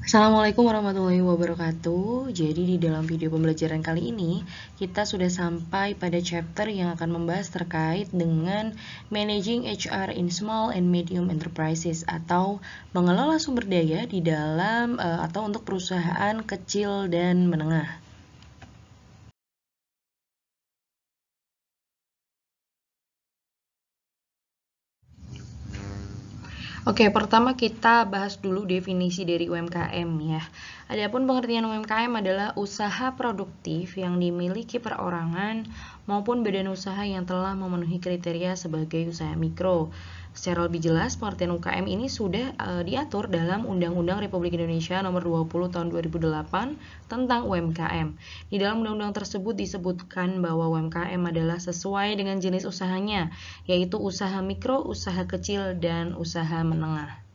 Assalamualaikum warahmatullahi wabarakatuh. Jadi di dalam video pembelajaran kali ini, kita sudah sampai pada chapter yang akan membahas terkait dengan Managing HR in Small and Medium Enterprises atau mengelola sumber daya di dalam atau untuk perusahaan kecil dan menengah. Oke, pertama kita bahas dulu definisi dari UMKM ya. Adapun pengertian UMKM adalah usaha produktif yang dimiliki perorangan maupun badan usaha yang telah memenuhi kriteria sebagai usaha mikro. Secara lebih jelas, pengertian UKM ini sudah diatur dalam Undang-Undang Republik Indonesia Nomor 20 Tahun 2008 tentang UMKM. Di dalam undang-undang tersebut disebutkan bahwa UMKM adalah sesuai dengan jenis usahanya, yaitu usaha mikro, usaha kecil, dan usaha menengah.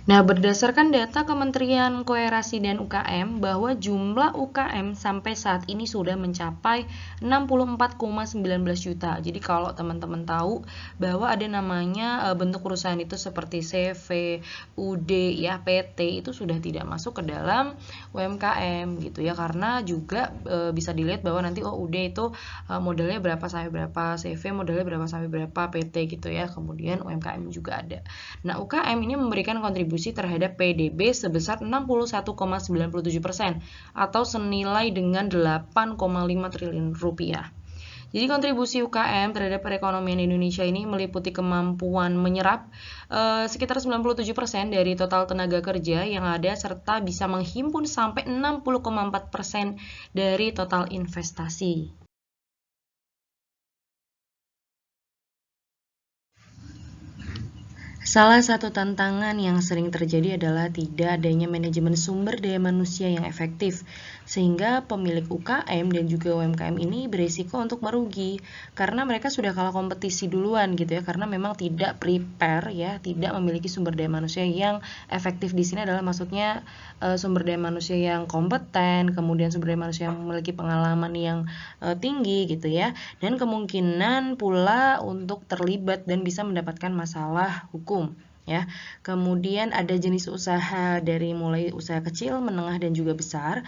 Nah, berdasarkan data Kementerian Koperasi dan UKM bahwa jumlah UKM sampai saat ini sudah mencapai 64,19 juta. Jadi kalau teman-teman tahu bahwa ada namanya bentuk perusahaan itu seperti CV, UD, ya PT itu sudah tidak masuk ke dalam UMKM gitu ya, karena juga bisa dilihat bahwa nanti UD itu modelnya berapa sampai berapa, CV modelnya berapa sampai berapa, PT gitu ya. Kemudian UMKM juga ada. Nah, UKM ini memberikan kontribusi terhadap PDB sebesar 61,97% atau senilai dengan 8,5 triliun rupiah. Jadi kontribusi UKM terhadap perekonomian Indonesia ini meliputi kemampuan menyerap sekitar 97% dari total tenaga kerja yang ada serta bisa menghimpun sampai 60,4% dari total investasi. Salah satu tantangan yang sering terjadi adalah tidak adanya manajemen sumber daya manusia yang efektif, sehingga pemilik UKM dan juga UMKM ini berisiko untuk merugi, karena mereka sudah kalah kompetisi duluan gitu ya, karena memang tidak prepare ya, tidak memiliki sumber daya manusia yang efektif. Di sini adalah maksudnya sumber daya manusia yang kompeten, kemudian sumber daya manusia yang memiliki pengalaman yang tinggi gitu ya, dan kemungkinan pula untuk terlibat dan bisa mendapatkan masalah hukum. Ya, kemudian ada jenis usaha dari mulai usaha kecil, menengah, dan juga besar.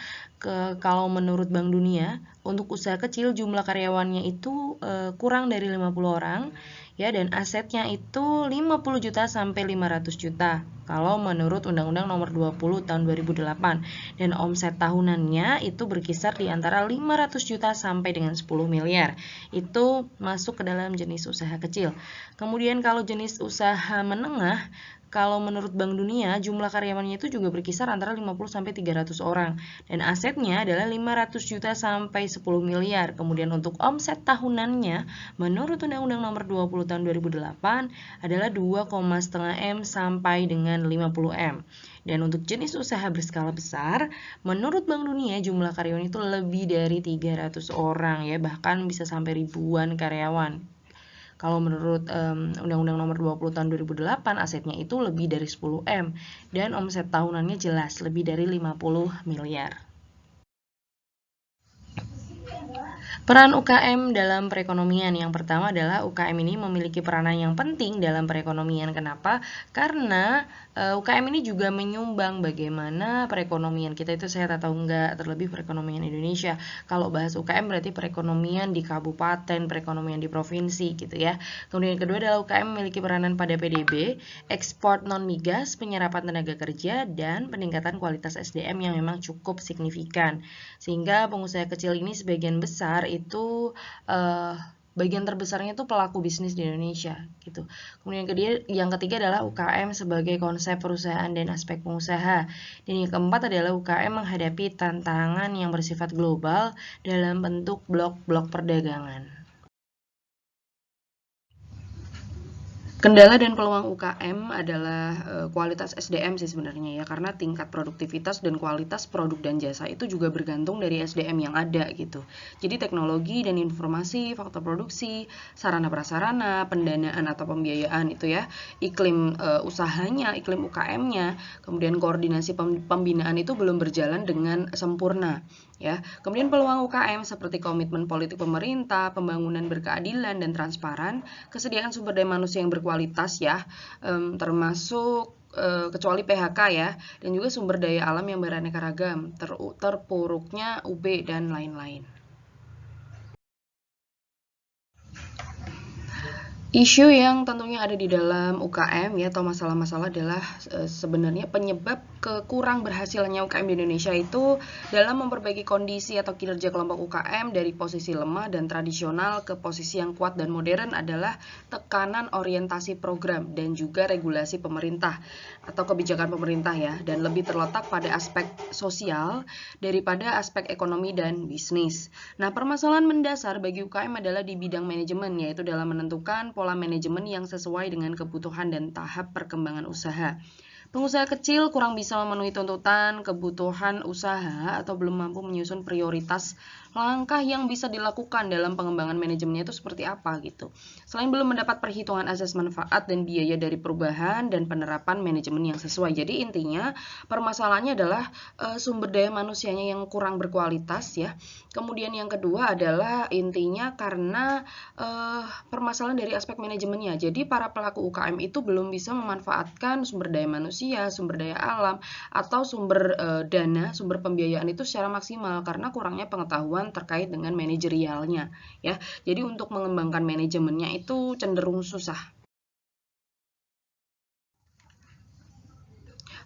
Kalau menurut Bank Dunia, untuk usaha kecil jumlah karyawannya itu kurang dari 50 orang, ya, dan asetnya itu 50 juta sampai 500 juta. Kalau menurut Undang-Undang Nomor 20 Tahun 2008, dan omset tahunannya itu berkisar di antara 500 juta sampai dengan 10 miliar. Itu masuk ke dalam jenis usaha kecil. Kemudian kalau jenis usaha menengah, kalau menurut Bank Dunia, jumlah karyawannya itu juga berkisar antara 50 sampai 300 orang dan asetnya adalah 500 juta sampai 10 miliar. Kemudian untuk omset tahunannya menurut Undang-Undang Nomor 20 Tahun 2008 adalah 2,5 M sampai dengan 50 M. Dan untuk jenis usaha berskala besar, menurut Bank Dunia jumlah karyawan itu lebih dari 300 orang ya, bahkan bisa sampai ribuan karyawan. Kalau menurut Undang-Undang Nomor 20 Tahun 2008, asetnya itu lebih dari 10 M dan omset tahunannya jelas lebih dari 50 miliar. Peran UKM dalam perekonomian yang pertama adalah UKM ini memiliki peranan yang penting dalam perekonomian. Kenapa? Karena UKM ini juga menyumbang bagaimana perekonomian kita itu sehat atau enggak, terlebih perekonomian Indonesia. Kalau bahas UKM berarti perekonomian di kabupaten, perekonomian di provinsi gitu ya. Kemudian yang kedua adalah UKM memiliki peranan pada PDB, ekspor non-migas, penyerapan tenaga kerja, dan peningkatan kualitas SDM yang memang cukup signifikan. Sehingga pengusaha kecil ini sebagian besar itu bagian terbesarnya itu pelaku bisnis di Indonesia gitu. Kemudian yang ketiga adalah UKM sebagai konsep perusahaan dan aspek pengusaha. Dan yang keempat adalah UKM menghadapi tantangan yang bersifat global dalam bentuk blok-blok perdagangan. Kendala dan peluang UKM adalah kualitas SDM sih sebenarnya ya, karena tingkat produktivitas dan kualitas produk dan jasa itu juga bergantung dari SDM yang ada gitu. Jadi teknologi dan informasi, faktor produksi, sarana prasarana, pendanaan atau pembiayaan itu ya, iklim usahanya, iklim UKM-nya, kemudian koordinasi pembinaan itu belum berjalan dengan sempurna. Ya, kemudian peluang UKM seperti komitmen politik pemerintah, pembangunan berkeadilan dan transparan, kesediaan sumber daya manusia yang berkualitas ya, termasuk kecuali PHK ya, dan juga sumber daya alam yang beraneka ragam, terpuruknya UB dan lain-lain. Isu yang tentunya ada di dalam UKM ya atau masalah-masalah adalah sebenarnya penyebab kekurang berhasilnya UKM di Indonesia itu dalam memperbaiki kondisi atau kinerja kelompok UKM dari posisi lemah dan tradisional ke posisi yang kuat dan modern adalah tekanan orientasi program dan juga regulasi pemerintah atau kebijakan pemerintah ya, dan lebih terletak pada aspek sosial daripada aspek ekonomi dan bisnis. Nah, permasalahan mendasar bagi UKM adalah di bidang manajemen, yaitu dalam menentukan pola manajemen yang sesuai dengan kebutuhan dan tahap perkembangan usaha. Pengusaha kecil kurang bisa memenuhi tuntutan kebutuhan usaha atau belum mampu menyusun prioritas langkah yang bisa dilakukan dalam pengembangan manajemennya itu seperti apa gitu. Selain belum mendapat perhitungan asas manfaat dan biaya dari perubahan dan penerapan manajemen yang sesuai. Jadi intinya permasalahannya adalah sumber daya manusianya yang kurang berkualitas ya. Kemudian yang kedua adalah intinya karena permasalahan dari aspek manajemennya. Jadi para pelaku UKM itu belum bisa memanfaatkan sumber daya manusia, sumber daya alam, atau sumber dana, sumber pembiayaan itu secara maksimal karena kurangnya pengetahuan terkait dengan manajerialnya ya. Jadi untuk mengembangkan manajemennya itu cenderung susah.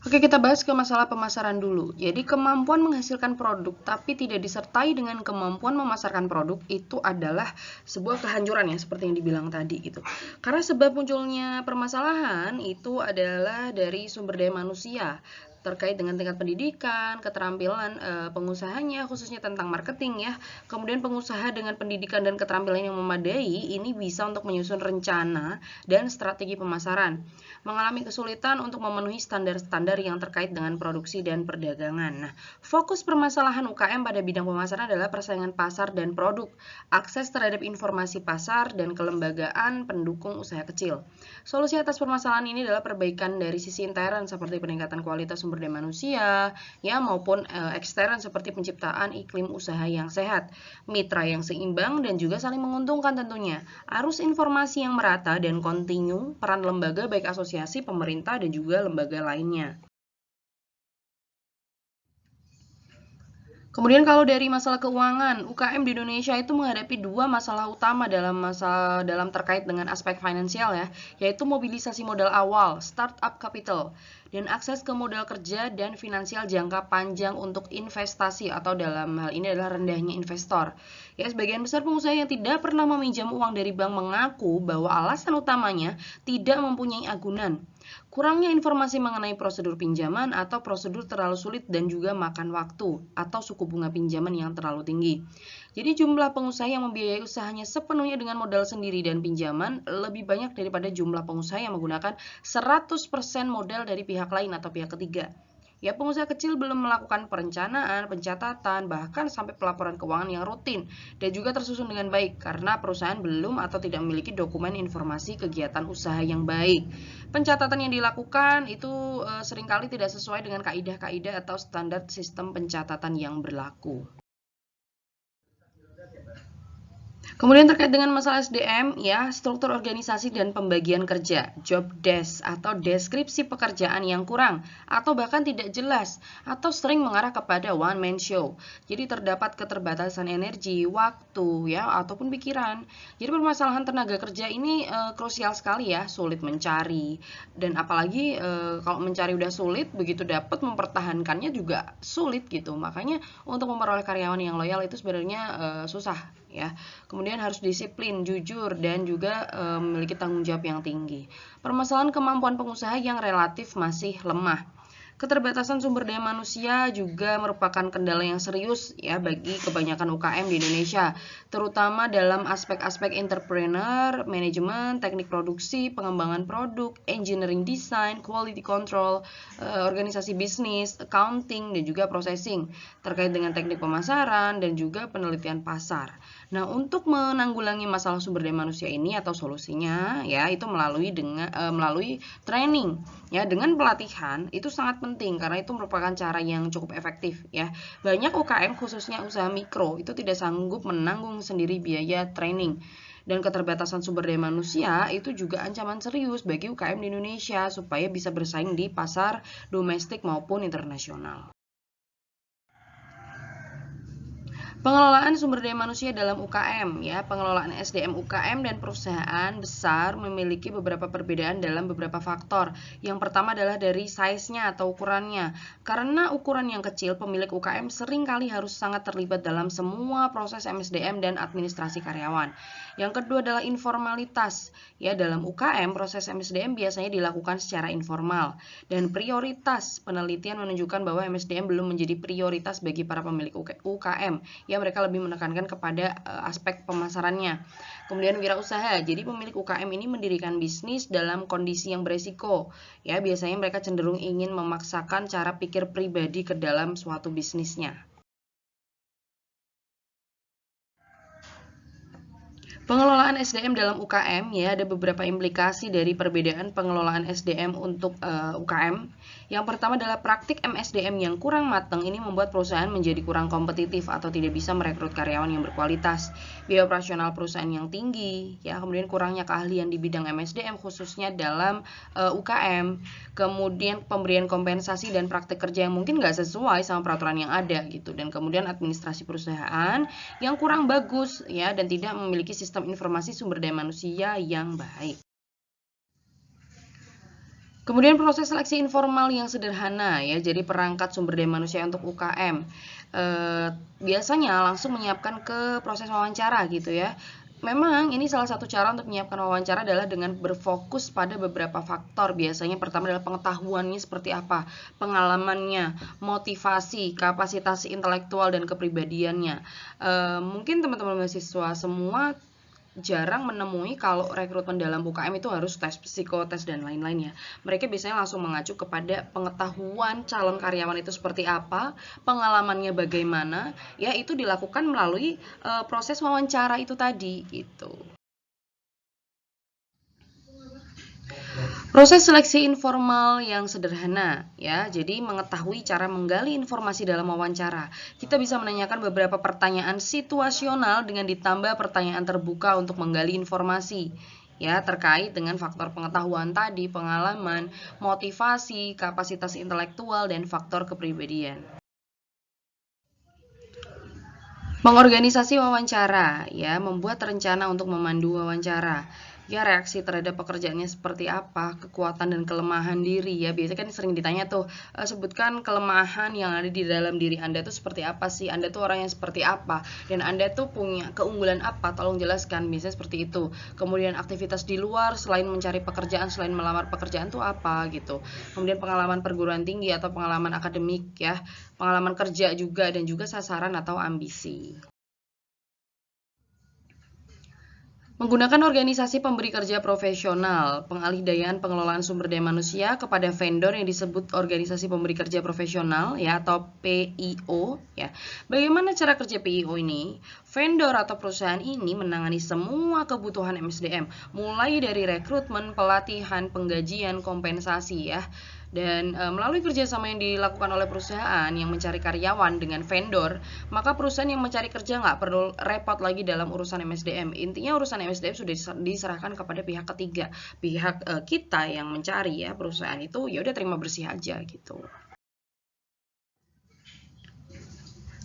Oke, kita bahas ke masalah pemasaran dulu. Jadi kemampuan menghasilkan produk tapi tidak disertai dengan kemampuan memasarkan produk itu adalah sebuah kehancuran ya, seperti yang dibilang tadi gitu. Karena sebab munculnya permasalahan itu adalah dari sumber daya manusia terkait dengan tingkat pendidikan, keterampilan pengusahanya, khususnya tentang marketing ya. Kemudian pengusaha dengan pendidikan dan keterampilan yang memadai ini bisa untuk menyusun rencana dan strategi pemasaran. Mengalami kesulitan untuk memenuhi standar-standar yang terkait dengan produksi dan perdagangan. Nah, fokus permasalahan UKM pada bidang pemasaran adalah persaingan pasar dan produk, akses terhadap informasi pasar, dan kelembagaan pendukung usaha kecil. Solusi atas permasalahan ini adalah perbaikan dari sisi intern seperti peningkatan kualitas sumber daya manusia ya maupun ekstern seperti penciptaan iklim usaha yang sehat, mitra yang seimbang dan juga saling menguntungkan tentunya. Arus informasi yang merata dan kontinu, peran lembaga baik asosiasi, pemerintah dan juga lembaga lainnya. Kemudian kalau dari masalah keuangan, UKM di Indonesia itu menghadapi dua masalah utama dalam terkait dengan aspek finansial ya, yaitu mobilisasi modal awal, startup capital, dan akses ke modal kerja dan finansial jangka panjang untuk investasi atau dalam hal ini adalah rendahnya investor. Ya, sebagian besar pengusaha yang tidak pernah meminjam uang dari bank mengaku bahwa alasan utamanya tidak mempunyai agunan. Kurangnya informasi mengenai prosedur pinjaman atau prosedur terlalu sulit dan juga makan waktu atau suku bunga pinjaman yang terlalu tinggi. Jadi jumlah pengusaha yang membiayai usahanya sepenuhnya dengan modal sendiri dan pinjaman lebih banyak daripada jumlah pengusaha yang menggunakan 100% modal dari pihak lain atau pihak ketiga. Ya, pengusaha kecil belum melakukan perencanaan, pencatatan, bahkan sampai pelaporan keuangan yang rutin dan juga tersusun dengan baik karena perusahaan belum atau tidak memiliki dokumen informasi kegiatan usaha yang baik. Pencatatan yang dilakukan itu seringkali tidak sesuai dengan kaidah-kaidah atau standar sistem pencatatan yang berlaku. Kemudian terkait dengan masalah SDM, ya, struktur organisasi dan pembagian kerja, job desk atau deskripsi pekerjaan yang kurang atau bahkan tidak jelas atau sering mengarah kepada one man show. Jadi terdapat keterbatasan energi, waktu, ya, ataupun pikiran. Jadi permasalahan tenaga kerja ini krusial sekali ya, sulit mencari dan apalagi kalau mencari udah sulit, begitu dapat mempertahankannya juga sulit gitu. Makanya untuk memperoleh karyawan yang loyal itu sebenarnya susah ya. Kemudian harus disiplin, jujur, dan juga memiliki tanggung jawab yang tinggi. Permasalahan kemampuan pengusaha yang relatif masih lemah. Keterbatasan sumber daya manusia juga merupakan kendala yang serius ya bagi kebanyakan UKM di Indonesia, terutama dalam aspek-aspek entrepreneur, manajemen, teknik produksi, pengembangan produk, engineering design, quality control, organisasi bisnis, accounting, dan juga processing terkait dengan teknik pemasaran dan juga penelitian pasar. Nah, untuk menanggulangi masalah sumber daya manusia ini atau solusinya ya itu melalui training ya, dengan pelatihan itu sangat penting karena itu merupakan cara yang cukup efektif ya. Banyak UKM khususnya usaha mikro itu tidak sanggup menanggung sendiri biaya training. Dan keterbatasan sumber daya manusia itu juga ancaman serius bagi UKM di Indonesia supaya bisa bersaing di pasar domestik maupun internasional. Pengelolaan sumber daya manusia dalam UKM ya, pengelolaan SDM UKM dan perusahaan besar memiliki beberapa perbedaan dalam beberapa faktor. Yang pertama adalah dari size-nya atau ukurannya. Karena ukuran yang kecil, pemilik UKM seringkali harus sangat terlibat dalam semua proses MSDM dan administrasi karyawan. Yang kedua adalah informalitas. Ya, dalam UKM proses MSDM biasanya dilakukan secara informal dan prioritas. Penelitian menunjukkan bahwa MSDM belum menjadi prioritas bagi para pemilik UKM. Ya, mereka lebih menekankan kepada aspek pemasarannya. Kemudian wirausaha. Jadi pemilik UKM ini mendirikan bisnis dalam kondisi yang beresiko. Ya, biasanya mereka cenderung ingin memaksakan cara pikir pribadi ke dalam suatu bisnisnya. Pengelolaan SDM dalam UKM ya, ada beberapa implikasi dari perbedaan pengelolaan SDM untuk UKM. Yang pertama adalah praktik MSDM yang kurang matang ini membuat perusahaan menjadi kurang kompetitif atau tidak bisa merekrut karyawan yang berkualitas. Biaya operasional perusahaan yang tinggi, ya, kemudian kurangnya keahlian di bidang MSDM khususnya dalam UKM. Kemudian pemberian kompensasi dan praktik kerja yang mungkin nggak sesuai sama peraturan yang ada gitu. Dan kemudian administrasi perusahaan yang kurang bagus ya dan tidak memiliki sistem informasi sumber daya manusia yang baik. Kemudian proses seleksi informal yang sederhana ya, jadi perangkat sumber daya manusia untuk UKM biasanya langsung menyiapkan ke proses wawancara gitu ya. Memang ini salah satu cara untuk menyiapkan wawancara adalah dengan berfokus pada beberapa faktor. Biasanya pertama adalah pengetahuannya seperti apa, pengalamannya, motivasi, kapasitas intelektual dan kepribadiannya. Mungkin teman-teman mahasiswa semua jarang menemui kalau rekrutmen dalam UKM itu harus tes psikotes dan lain-lainnya. Mereka biasanya langsung mengacu kepada pengetahuan calon karyawan itu seperti apa, pengalamannya bagaimana, ya itu dilakukan melalui proses wawancara itu tadi gitu. Proses seleksi informal yang sederhana ya, jadi mengetahui cara menggali informasi dalam wawancara. Kita bisa menanyakan beberapa pertanyaan situasional dengan ditambah pertanyaan terbuka untuk menggali informasi ya terkait dengan faktor pengetahuan tadi, pengalaman, motivasi, kapasitas intelektual dan faktor kepribadian. Mengorganisasi wawancara ya, membuat rencana untuk memandu wawancara. Ya, reaksi terhadap pekerjaannya seperti apa, kekuatan dan kelemahan diri ya. Biasanya kan sering ditanya tuh, sebutkan kelemahan yang ada di dalam diri Anda tuh seperti apa sih? Anda tuh orang yang seperti apa? Dan Anda tuh punya keunggulan apa? Tolong jelaskan. Biasanya seperti itu. Kemudian aktivitas di luar selain mencari pekerjaan, selain melamar pekerjaan tuh apa gitu. Kemudian pengalaman perguruan tinggi atau pengalaman akademik ya. Pengalaman kerja juga dan juga sasaran atau ambisi. Menggunakan organisasi pemberi kerja profesional, pengalih-dayaan pengelolaan sumber daya manusia kepada vendor yang disebut organisasi pemberi kerja profesional ya atau PIO ya. Bagaimana cara kerja PIO ini? Vendor atau perusahaan ini menangani semua kebutuhan MSDM, mulai dari rekrutmen, pelatihan, penggajian, kompensasi ya. Dan melalui kerjasama yang dilakukan oleh perusahaan yang mencari karyawan dengan vendor, maka perusahaan yang mencari kerja nggak perlu repot lagi dalam urusan MSDM. Intinya urusan MSDM sudah diserahkan kepada pihak ketiga, pihak kita yang mencari ya perusahaan itu ya udah terima bersih aja gitu.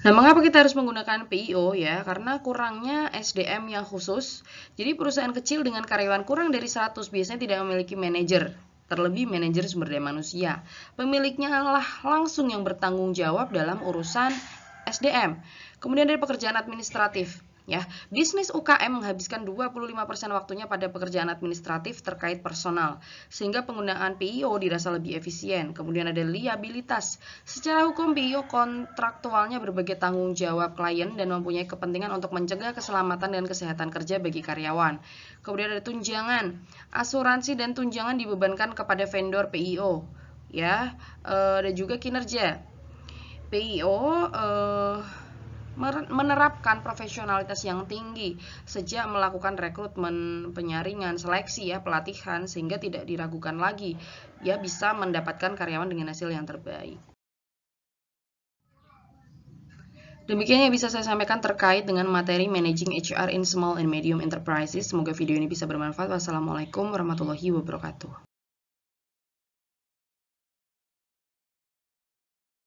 Nah, mengapa kita harus menggunakan PIO ya? Karena kurangnya SDM yang khusus. Jadi perusahaan kecil dengan karyawan kurang dari 100 biasanya tidak memiliki manajer. Terlebih manajer sumber daya manusia. Pemiliknya adalah langsung yang bertanggung jawab dalam urusan SDM. Kemudian dari pekerjaan administratif. Ya, bisnis UKM menghabiskan 25% waktunya pada pekerjaan administratif terkait personal, sehingga penggunaan PIO dirasa lebih efisien. Kemudian ada liabilitas. Secara hukum PIO kontraktualnya berbagai tanggung jawab klien dan mempunyai kepentingan untuk mencegah keselamatan dan kesehatan kerja bagi karyawan. Kemudian ada tunjangan. Asuransi dan tunjangan dibebankan kepada vendor PIO. Ya, dan juga kinerja. PIO menerapkan profesionalitas yang tinggi sejak melakukan rekrutmen, penyaringan, seleksi pelatihan sehingga tidak diragukan lagi bisa mendapatkan karyawan dengan hasil yang terbaik. Demikian yang bisa saya sampaikan terkait dengan materi Managing HR in Small and Medium Enterprises. Semoga video ini bisa bermanfaat. Wassalamualaikum warahmatullahi wabarakatuh.